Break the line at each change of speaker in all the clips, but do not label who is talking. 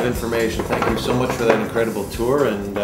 Information. Thank you so much for that incredible tour, and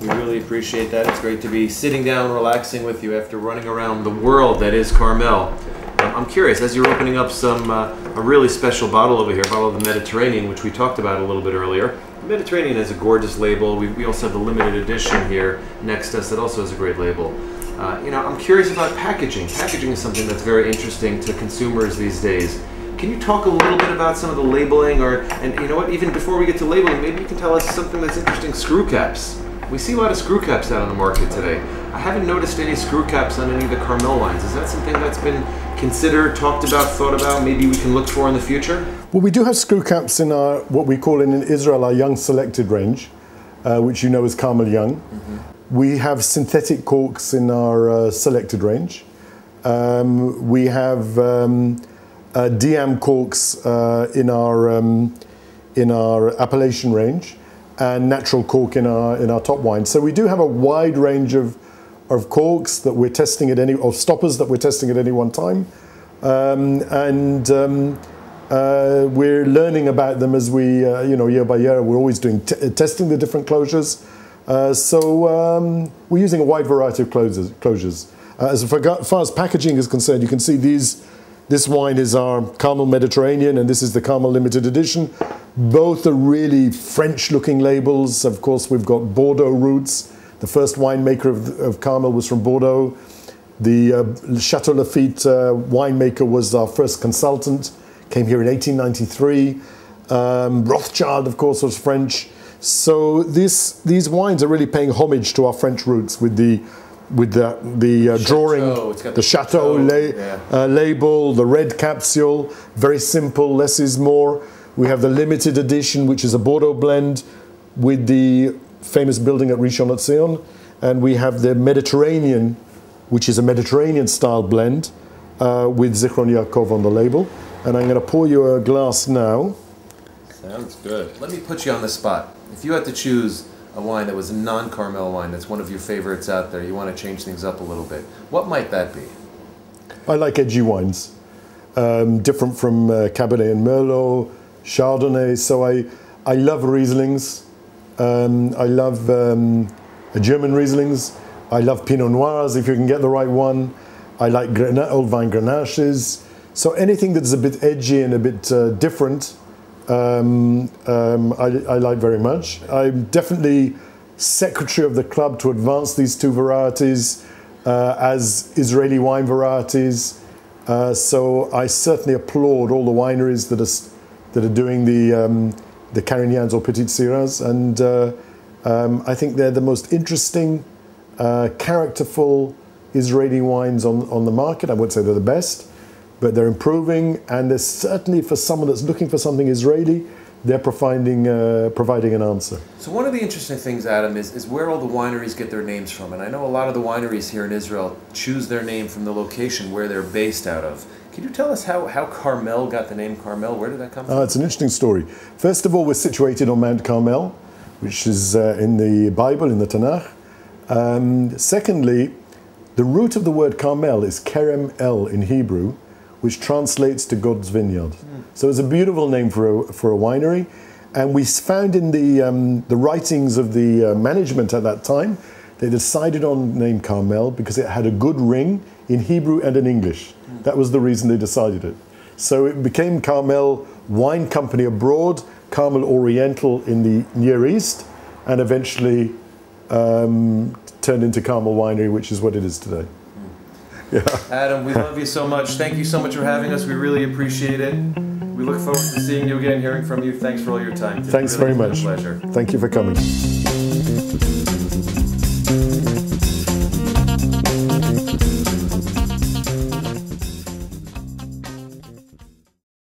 we really appreciate that. It's great to be sitting down, relaxing with you after running around the world that is Carmel. I'm curious, as you're opening up a really special bottle over here, a bottle of the Mediterranean, which we talked about a little bit earlier. The Mediterranean has a gorgeous label. We also have the limited edition here next to us that also has a great label. I'm curious about packaging. Packaging is something that's very interesting to consumers these days. Can you talk a little bit about some of the labeling, and you know what, even before we get to labeling, maybe you can tell us something that's interesting, screw caps. We see a lot of screw caps out on the market today. I haven't noticed any screw caps on any of the Carmel wines. Is that something that's been considered, talked about, thought about, maybe we can look for in the future?
Well, we do have screw caps in our, what we call in Israel, our Young Selected range, which you know is Carmel Young. Mm-hmm. We have synthetic corks in our Selected range. We have Diam corks in our appellation range, and natural cork in our top wine. So we do have a wide range of corks that we're testing at or stoppers that we're testing at any one time, we're learning about them as we year by year. We're always doing testing the different closures. We're using a wide variety of closures. As far as packaging is concerned, you can see this wine is our Carmel Mediterranean, and this is the Carmel Limited Edition. Both are really French-looking labels. Of course, we've got Bordeaux roots. The first winemaker of Carmel was from Bordeaux. The Chateau Lafite winemaker was our first consultant, came here in 1893. Rothschild, of course, was French. So these wines are really paying homage to our French roots with the drawing, the Chateau label, the red capsule, very simple, less is more. We have the limited edition, which is a Bordeaux blend with the famous building at Rishon LeZion, and we have the Mediterranean, which is a Mediterranean style blend with Zichron Yaakov on the label. And I'm going to pour you a glass now.
Sounds good. Let me put you on the spot. If you had to choose a wine that was a non-Carmel wine, that's one of your favorites out there, you want to change things up a little bit, what might that be?
I like edgy wines, different from Cabernet and Merlot, Chardonnay. So I love Rieslings. I love German Rieslings. I love Pinot Noirs if you can get the right one. I like old vine Grenaches. So anything that's a bit edgy and a bit different, I like very much. I'm definitely secretary of the club to advance these two varieties as Israeli wine varieties. So I certainly applaud all the wineries that are doing the Carignans or Petit Syrahs, and I think they're the most interesting, characterful Israeli wines on the market. I wouldn't say they're the best, but they're improving, and there's certainly, for someone that's looking for something Israeli, they're providing an answer. So
one of the interesting things, Adam, is where all the wineries get their names from. And I know a lot of the wineries here in Israel choose their name from the location where they're based out of. Can you tell us how Carmel got the name Carmel? Where did that come from?
It's an interesting story. First of all, we're situated on Mount Carmel, which is in the Bible, in the Tanakh. Secondly, the root of the word Carmel is Kerem El in Hebrew, which translates to God's vineyard. So it's a beautiful name for a winery. And we found in the writings of the management at that time, they decided on the name Carmel because it had a good ring in Hebrew and in English. That was the reason they decided it. So it became Carmel Wine Company abroad, Carmel Oriental in the Near East, and eventually turned into Carmel Winery, which is what it is today. Yeah.
Adam, we love you so much. Thank you so much for having us. We really appreciate it. We look forward to seeing you again, hearing from you. Thanks for all your time today.
Thanks very much.
It's been a pleasure.
Thank you for coming.